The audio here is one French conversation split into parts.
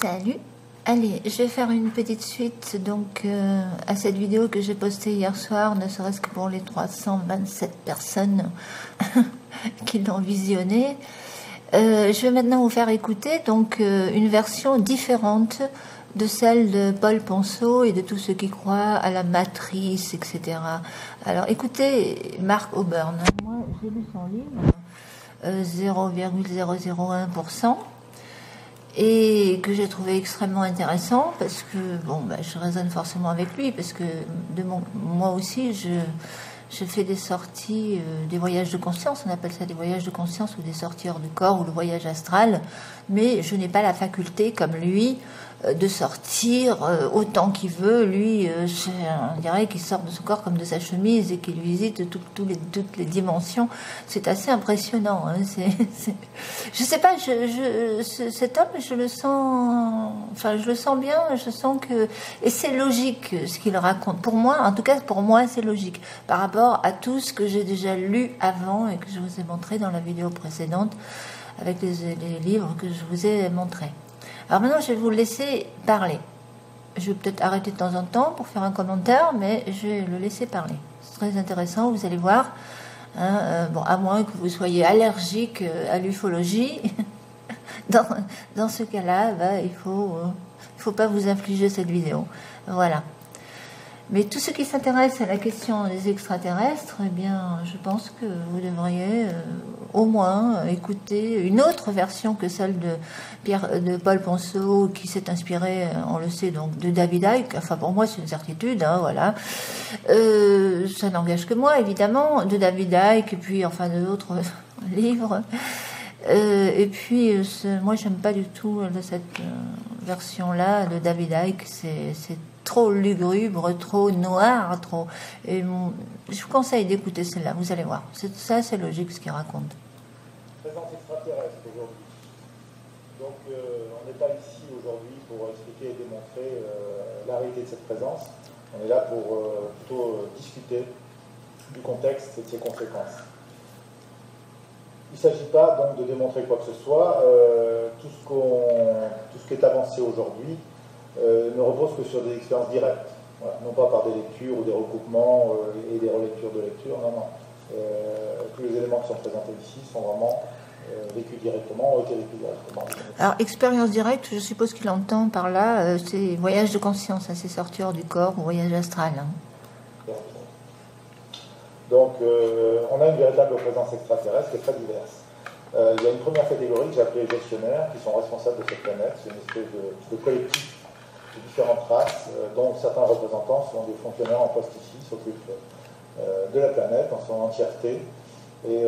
Salut. Allez, je vais faire une petite suite donc à cette vidéo que j'ai postée hier soir, ne serait-ce que pour les 327 personnes qui l'ont visionnée. Je vais maintenant vous faire écouter donc une version différente de celle de Paul Ponceau et de tous ceux qui croient à la matrice, etc. Alors écoutez Mark Auburn, moi j'ai lu son livre 0,001%. Et que j'ai trouvé extrêmement intéressant parce que bon, je raisonne forcément avec lui parce que moi aussi je fais des sorties, des voyages de conscience, on appelle ça des voyages de conscience ou des sorties hors du corps ou le voyage astral, mais je n'ai pas la faculté comme lui de sortir autant qu'il veut. Lui, on dirait qu'il sort de son corps comme de sa chemise et qu'il visite toutes les dimensions. C'est assez impressionnant. Hein. Je sais pas, cet homme, je le sens bien. Je sens que, et c'est logique ce qu'il raconte. Pour moi, en tout cas, pour moi, c'est logique par rapport à tout ce que j'ai déjà lu avant et que je vous ai montré dans la vidéo précédente avec les livres que je vous ai montrés. Alors maintenant, je vais vous laisser parler. Je vais peut-être arrêter de temps en temps pour faire un commentaire, mais je vais le laisser parler. C'est très intéressant, vous allez voir. Hein, bon, à moins que vous soyez allergique à l'ufologie, dans ce cas-là, il faut pas vous infliger cette vidéo. Voilà. Mais tous ceux qui s'intéressent à la question des extraterrestres, eh bien, je pense que vous devriez au moins écouter une autre version que celle de Paul Ponceau, qui s'est inspiré, on le sait, donc de David Icke. Enfin, pour moi, c'est une certitude, hein, voilà. Ça n'engage que moi, évidemment, de David Icke, et puis, enfin, d'autres livres. Et puis, moi, j'aime pas du tout cette version-là de David Icke. C'est trop lugubre, trop noir, trop. Et je vous conseille d'écouter celle-là, vous allez voir. Ça, c'est logique ce qu'il raconte. Présence extraterrestre aujourd'hui. Donc, on n'est pas ici aujourd'hui pour expliquer et démontrer la réalité de cette présence. On est là pour plutôt discuter du contexte et de ses conséquences. Il ne s'agit pas donc de démontrer quoi que ce soit. Tout ce qui est avancé aujourd'hui ne repose que sur des expériences directes, voilà, non pas par des lectures ou des recoupements et des relectures de lecture, non. Tous les éléments qui sont présentés ici sont vraiment vécus directement, ont été vécus directement. Alors, expérience directe, je suppose qu'il entend par là, c'est voyage de conscience, hein, c'est sortir du corps ou voyage astral. Hein. Donc, on a une véritable présence extraterrestre qui est très diverse. Il y a une première catégorie que j'ai appelée les gestionnaires, qui sont responsables de cette planète. C'est une espèce de collectif de différentes races, dont certains représentants sont des fonctionnaires en poste ici, s'occupent de la planète en son entièreté. Et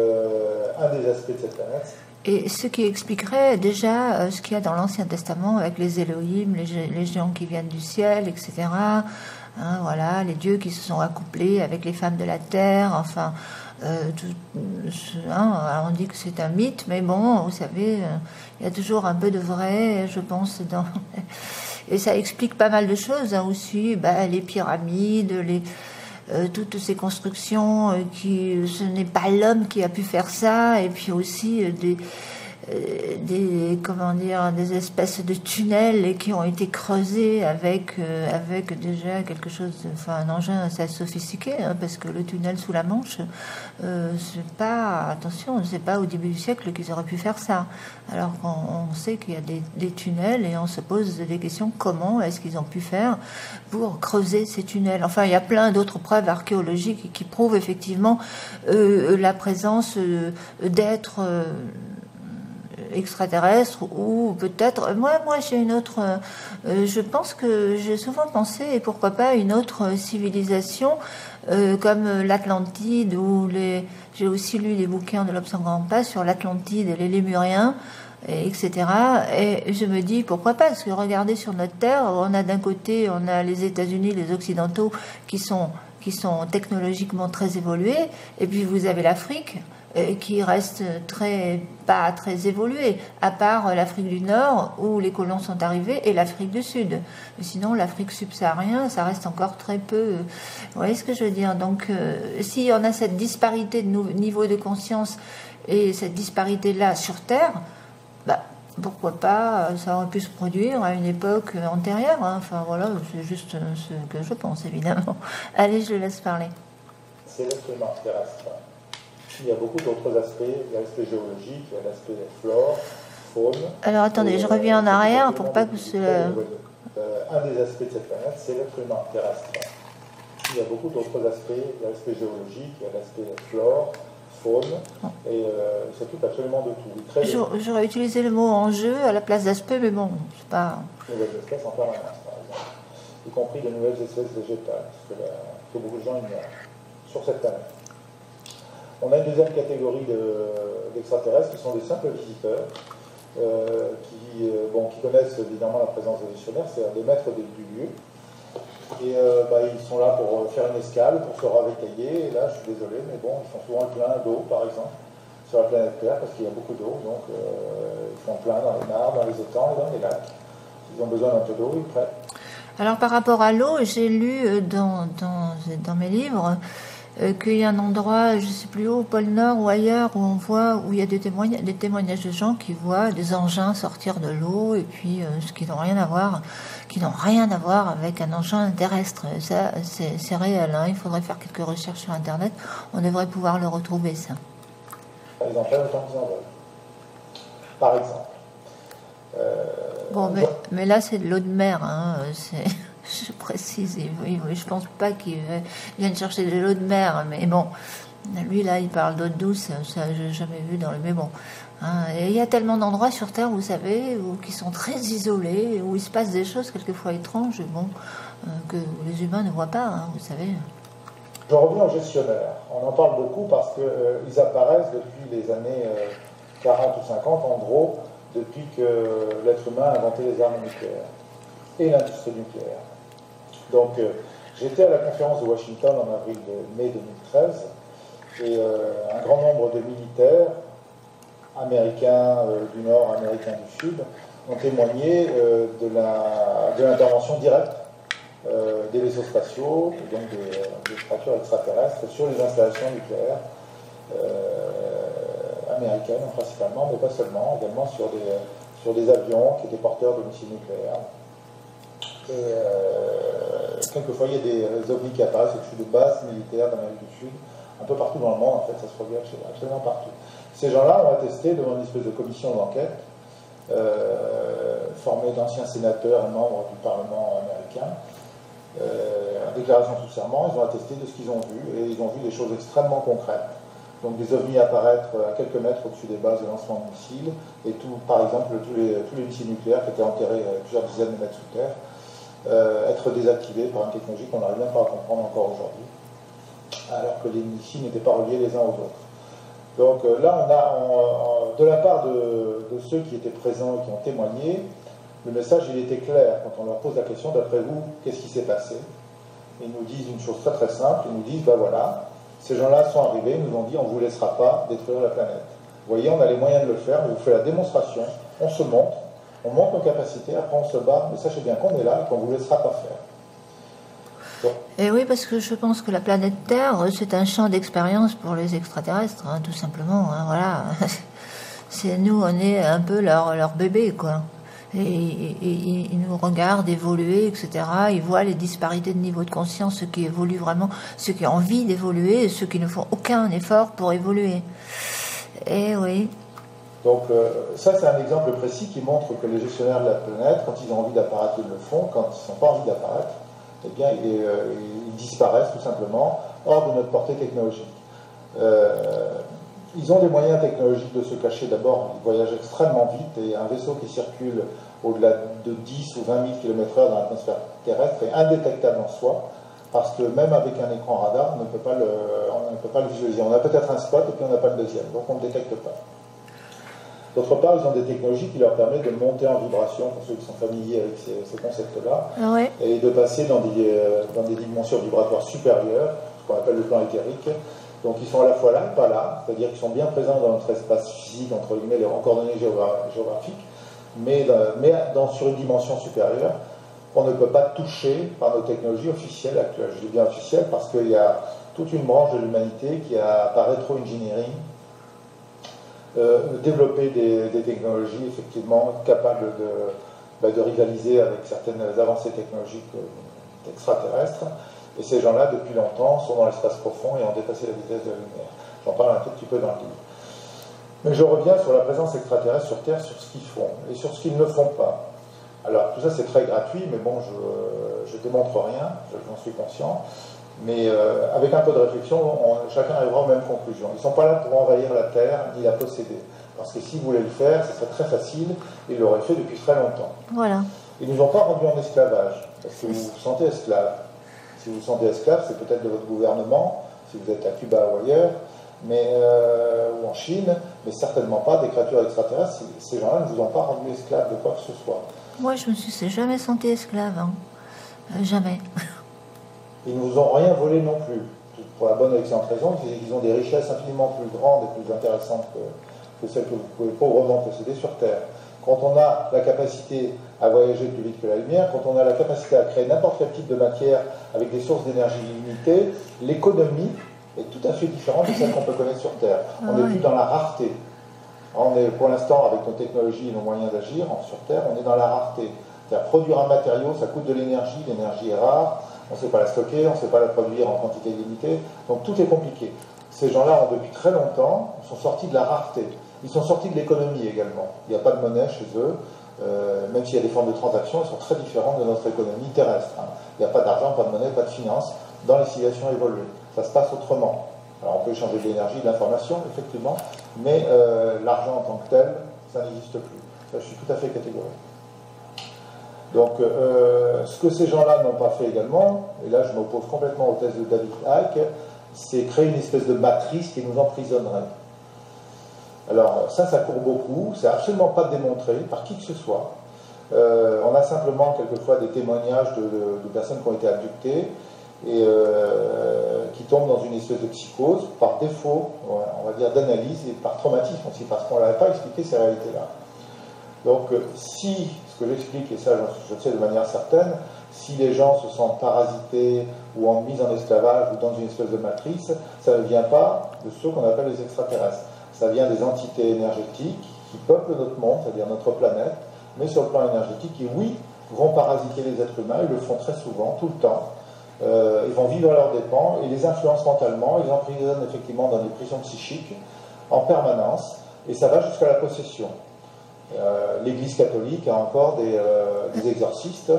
un des aspects de cette planète... Et ce qui expliquerait déjà ce qu'il y a dans l'Ancien Testament avec les Elohim, les géants qui viennent du ciel, etc., hein, voilà, les dieux qui se sont accouplés avec les femmes de la terre, enfin, alors on dit que c'est un mythe, mais bon, vous savez, il y a toujours un peu de vrai, je pense, dans... Et ça explique pas mal de choses, hein, aussi, les pyramides, toutes ces constructions, ce n'est pas l'homme qui a pu faire ça, et puis aussi des espèces de tunnels qui ont été creusés avec déjà quelque chose, un engin assez sophistiqué, hein, parce que le tunnel sous la Manche, c'est pas au début du siècle qu'ils auraient pu faire ça. Alors qu'on sait qu'il y a des tunnels et on se pose des questions, comment est-ce qu'ils ont pu faire pour creuser ces tunnels. Enfin, il y a plein d'autres preuves archéologiques qui prouvent effectivement la présence d'êtres extraterrestre, ou peut-être moi j'ai une autre je pense que j'ai souvent pensé, et pourquoi pas une autre civilisation comme l'Atlantide, ou j'ai aussi lu les bouquins de l'Obs en Grand Pas sur l'Atlantide et les Lémuriens, etc. Et je me dis pourquoi pas, parce que regardez sur notre terre, on a d'un côté les États-Unis, les Occidentaux qui sont technologiquement très évolués, et puis vous avez l'Afrique qui reste pas très évoluée, à part l'Afrique du Nord où les colons sont arrivés, et l'Afrique du Sud. Mais sinon, l'Afrique subsaharienne, ça reste encore très peu. Vous voyez ce que je veux dire? Donc, si on a cette disparité de niveau de conscience et cette disparité-là sur Terre, pourquoi pas, ça aurait pu se produire à une époque antérieure. Hein. Enfin voilà, c'est juste ce que je pense, évidemment. Allez, je le laisse parler. C'est l'être humain terrestre. Il y a beaucoup d'autres aspects. Il y a l'aspect géologique, il y a l'aspect flore, faune. Alors attendez, je reviens en arrière pour pas que ce... Un des aspects de cette planète, c'est l'être humain terrestre. Il y a beaucoup d'autres aspects. Il y a l'aspect géologique, il y a l'aspect flore, faune, et il s'occupe absolument de tout. J'aurais utilisé le mot enjeu à la place d'aspect, mais bon, c'est pas... Nouvelles espèces en permanence, par exemple, y compris de nouvelles espèces végétales, que beaucoup de gens ignorent, sur cette planète. On a une deuxième catégorie d'extraterrestres qui sont des simples visiteurs, qui connaissent évidemment la présence des gestionnaires, c'est-à-dire des maîtres du lieu. Et ils sont là pour faire une escale, pour se ravitailler. Et là, je suis désolé, mais bon, ils font souvent le plein d'eau, par exemple, sur la planète Terre, parce qu'il y a beaucoup d'eau. Donc, ils font le plein dans les mares, dans les étangs et dans les lacs. S'ils ont besoin d'un peu d'eau, ils prennent. Alors, par rapport à l'eau, j'ai lu dans mes livres qu'il y a un endroit, je ne sais plus où, au pôle Nord ou ailleurs, où on voit, où il y a des témoignages de gens qui voient des engins sortir de l'eau, et puis ce qui n'ont rien à voir avec un engin terrestre. Ça, c'est réel, hein. Il faudrait faire quelques recherches sur Internet, on devrait pouvoir le retrouver, ça. Ils en prennent autant qu'ils en veulent. Par exemple. Mais là, c'est de l'eau de mer, hein. Je précise, oui, je pense pas qu'il vienne chercher de l'eau de mer, mais bon, lui là, il parle d'eau douce, ça j'ai jamais vu dans le... Mais bon, hein, et il y a tellement d'endroits sur Terre, vous savez, qui sont très isolés, où il se passe des choses quelquefois étranges, bon, que les humains ne voient pas, hein, vous savez. Je reviens aux gestionnaires. On en parle beaucoup parce qu'ils apparaissent depuis les années 40 ou 50, en gros, depuis que l'être humain a inventé les armes nucléaires et l'industrie nucléaire. Donc, j'étais à la conférence de Washington en mai 2013, et un grand nombre de militaires, américains du Nord, américains du Sud, ont témoigné de l'intervention directe des vaisseaux spatiaux, et donc des créatures extraterrestres, sur les installations nucléaires américaines principalement, mais pas seulement, également sur des avions qui étaient porteurs de missiles nucléaires. Et quelquefois, il y a des ovnis qui apparaissent au-dessus de bases militaires d'Amérique du Sud, un peu partout dans le monde, en fait, ça se produit absolument partout. Ces gens-là ont attesté devant une espèce de commission d'enquête, formée d'anciens sénateurs et membres du Parlement américain, en déclaration sous serment, ils ont attesté de ce qu'ils ont vu, et ils ont vu des choses extrêmement concrètes. Donc des ovnis apparaître à quelques mètres au-dessus des bases de lancement de missiles, et par exemple tous les missiles nucléaires qui étaient enterrés plusieurs dizaines de mètres sous terre, être désactivés par une technologie qu'on n'arrive même pas à comprendre encore aujourd'hui, alors que les missiles n'étaient pas reliés les uns aux autres. Donc là, de la part de ceux qui étaient présents et qui ont témoigné, le message il était clair quand on leur pose la question, d'après vous, qu'est-ce qui s'est passé? Ils nous disent une chose très très simple, ils nous disent, ben voilà, ces gens-là sont arrivés, ils nous ont dit, on ne vous laissera pas détruire la planète. Vous voyez, on a les moyens de le faire, on vous fait la démonstration, on se montre, on montre nos capacités, après on se bat, mais sachez bien qu'on est là et qu'on ne vous laissera pas faire. Donc, et oui, parce que je pense que la planète Terre, c'est un champ d'expérience pour les extraterrestres, hein, tout simplement, hein, voilà. Nous, on est un peu leur bébé, quoi. Et ils nous regardent évoluer, etc. Ils voient les disparités de niveau de conscience, ceux qui évoluent vraiment, ceux qui ont envie d'évoluer, et ceux qui ne font aucun effort pour évoluer. Et oui. Donc ça, c'est un exemple précis qui montre que les gestionnaires de la planète, quand ils ont envie d'apparaître, ils le font. Quand ils n'ont pas envie d'apparaître, eh bien, ils disparaissent tout simplement hors de notre portée technologique. Ils ont des moyens technologiques de se cacher. D'abord, ils voyagent extrêmement vite, et un vaisseau qui circule au-delà de 10 ou 20 000 km/h dans l'atmosphère terrestre est indétectable en soi, parce que même avec un écran radar, on ne peut pas le visualiser. On a peut-être un spot et puis on n'a pas le deuxième, donc on ne le détecte pas. D'autre part, ils ont des technologies qui leur permettent de monter en vibration, pour ceux qui sont familiers avec ces concepts-là, ouais. Et de passer dans des dimensions vibratoires supérieures, ce qu'on appelle le plan éthérique. Donc ils sont à la fois là et pas là, c'est-à-dire qu'ils sont bien présents dans notre espace physique, entre guillemets, en coordonnées géographiques, mais sur une dimension supérieure, qu'on ne peut pas toucher par nos technologies officielles actuelles. Je dis bien officielles parce qu'il y a toute une branche de l'humanité qui a, par rétro-engineering, développer des technologies effectivement capables de rivaliser avec certaines avancées technologiques extraterrestres. Et ces gens-là, depuis longtemps, sont dans l'espace profond et ont dépassé la vitesse de la lumière. J'en parle un tout petit peu dans le livre. Mais je reviens sur la présence extraterrestre sur Terre, sur ce qu'ils font et sur ce qu'ils ne font pas. Alors, tout ça, c'est très gratuit, mais bon, je ne démontre rien, j'en suis conscient. Mais avec un peu de réflexion, chacun arrivera aux mêmes conclusions. Ils ne sont pas là pour envahir la Terre ni la posséder. Parce que s'ils voulaient le faire, ce serait très facile, ils l'auraient fait depuis très longtemps. Voilà. Ils ne nous ont pas rendus en esclavage, parce que vous vous sentez esclave. Si vous vous sentez esclave, c'est peut-être de votre gouvernement, si vous êtes à Cuba ou ailleurs, ou en Chine, mais certainement pas des créatures extraterrestres. Ces gens-là ne vous ont pas rendu esclave de quoi que ce soit. Moi, je me suis jamais sentie esclave. Hein. Jamais. Ils ne vous ont rien volé non plus. Pour la bonne et excellente raison, ils ont des richesses infiniment plus grandes et plus intéressantes que celles que vous pouvez pauvrement posséder sur Terre. Quand on a la capacité à voyager plus vite que la lumière, quand on a la capacité à créer n'importe quel type de matière avec des sources d'énergie limitées, l'économie est tout à fait différente de celle qu'on peut connaître sur Terre. On n'est plus dans la rareté. On est, pour l'instant, avec nos technologies et nos moyens d'agir sur Terre, on est dans la rareté. C'est-à-dire produire un matériau, ça coûte de l'énergie est rare, on ne sait pas la stocker, on ne sait pas la produire en quantité limitée, donc tout est compliqué. Ces gens-là, depuis très longtemps, sont sortis de la rareté. Ils sont sortis de l'économie également. Il n'y a pas de monnaie chez eux, même s'il y a des formes de transactions, elles sont très différentes de notre économie terrestre. Hein. Il n'y a pas d'argent, pas de monnaie, pas de finance dans les civilisations évoluées. Ça se passe autrement. Alors on peut échanger de l'énergie, de l'information, effectivement, mais l'argent en tant que tel, ça n'existe plus. Ça, je suis tout à fait catégorique. Donc, ce que ces gens-là n'ont pas fait également, et là je m'oppose complètement aux thèses de David Icke, c'est créer une espèce de matrice qui nous emprisonnerait. Alors, ça court beaucoup, c'est absolument pas démontré par qui que ce soit. On a simplement quelquefois des témoignages de personnes qui ont été abductées et qui tombent dans une espèce de psychose par défaut, on va dire, d'analyse et par traumatisme aussi, parce qu'on n'avait pas expliqué ces réalités-là. Donc, si, ce que j'explique, et ça je le sais de manière certaine, si les gens se sentent parasités ou mis en esclavage ou dans une espèce de matrice, ça ne vient pas de ceux qu'on appelle les extraterrestres. Ça vient des entités énergétiques qui peuplent notre monde, c'est-à-dire notre planète, mais sur le plan énergétique, qui, oui, vont parasiter les êtres humains, ils le font très souvent, tout le temps. Ils vont vivre à leurs dépens, ils les influencent mentalement, ils emprisonnent effectivement dans des prisons psychiques en permanence, et ça va jusqu'à la possession. L'Église catholique a encore des exorcistes,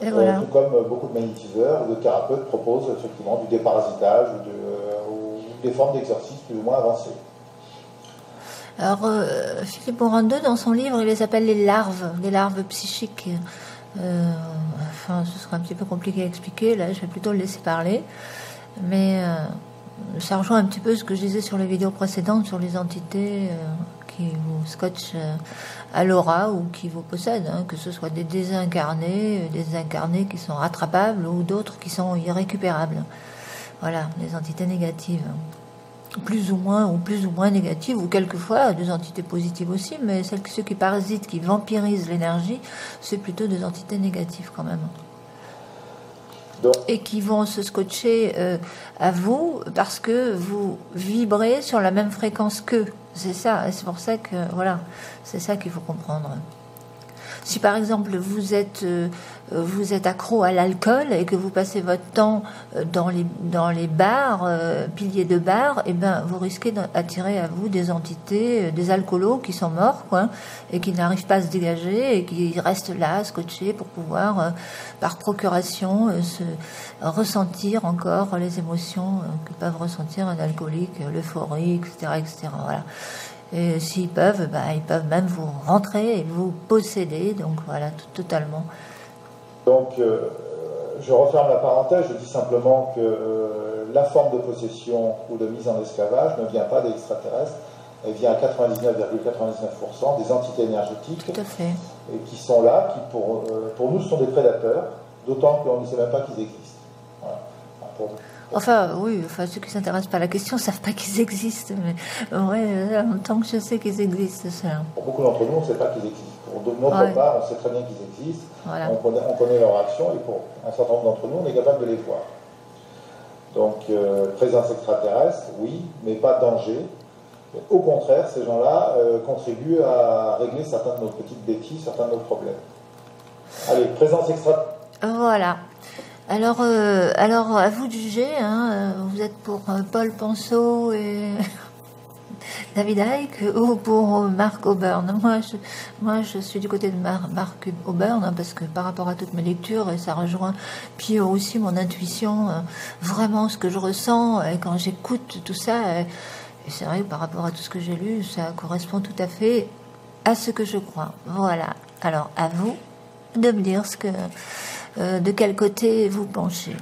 voilà. Tout comme beaucoup de magnétiseurs ou de thérapeutes proposent effectivement du déparasitage ou des formes d'exorcisme plus ou moins avancées. Alors, Philippe Morandeux, dans son livre, il les appelle les larves psychiques. Enfin, ce sera un petit peu compliqué à expliquer, là, je vais plutôt le laisser parler. Mais ça rejoint un petit peu ce que je disais sur les vidéos précédentes, sur les entités qui vous scotchent à l'aura ou qui vous possèdent, hein, que ce soit des désincarnés qui sont rattrapables ou d'autres qui sont irrécupérables. Voilà, les entités négatives. Plus ou moins négatives, ou quelquefois des entités positives aussi, mais ceux qui parasitent, qui vampirisent l'énergie, c'est plutôt des entités négatives quand même. Donc. Et qui vont se scotcher à vous parce que vous vibrez sur la même fréquence qu'eux. C'est ça, et c'est pour ça que, voilà, c'est ça qu'il faut comprendre. Si par exemple vous êtes accro à l'alcool et que vous passez votre temps dans les bars, piliers de bars, et ben vous risquez d'attirer à vous des entités, des alcoolos qui sont morts, quoi, et qui n'arrivent pas à se dégager et qui restent là, scotchés, pour pouvoir, par procuration, se ressentir encore les émotions que peuvent ressentir un alcoolique, l'euphorie, etc., etc. Voilà. Et s'ils peuvent, ils peuvent même vous rentrer et vous posséder, donc voilà, totalement. Donc, je referme la parenthèse, je dis simplement que la forme de possession ou de mise en esclavage ne vient pas des extraterrestres, elle vient à 99,99% des entités énergétiques. Tout à fait. Et qui sont là, qui pour nous sont des prédateurs, d'autant qu'on ne sait même pas qu'ils existent. Voilà. Enfin, oui, ceux qui ne s'intéressent pas à la question ne savent pas qu'ils existent, mais ouais, en tant que je sais qu'ils existent, ça. Pour beaucoup d'entre nous, on ne sait pas qu'ils existent. Pour notre part, on sait très bien qu'ils existent, voilà. on connaît leur action, et pour un certain nombre d'entre nous, on est capable de les voir. Donc, présence extraterrestre, oui, mais pas danger. Au contraire, ces gens-là contribuent à régler certains de nos petits défis, certains de nos problèmes. Allez, présence extra. Voilà. Alors, à vous de juger. Hein, vous êtes pour Paul Penceau et David Icke ou pour Mark Auburn. Moi, je suis du côté de Mark Auburn, hein, parce que par rapport à toutes mes lectures, et ça rejoint puis aussi mon intuition, vraiment ce que je ressens, et quand j'écoute tout ça, et c'est vrai que par rapport à tout ce que j'ai lu, ça correspond tout à fait à ce que je crois. Voilà. Alors, à vous de me dire de quel côté vous penchez.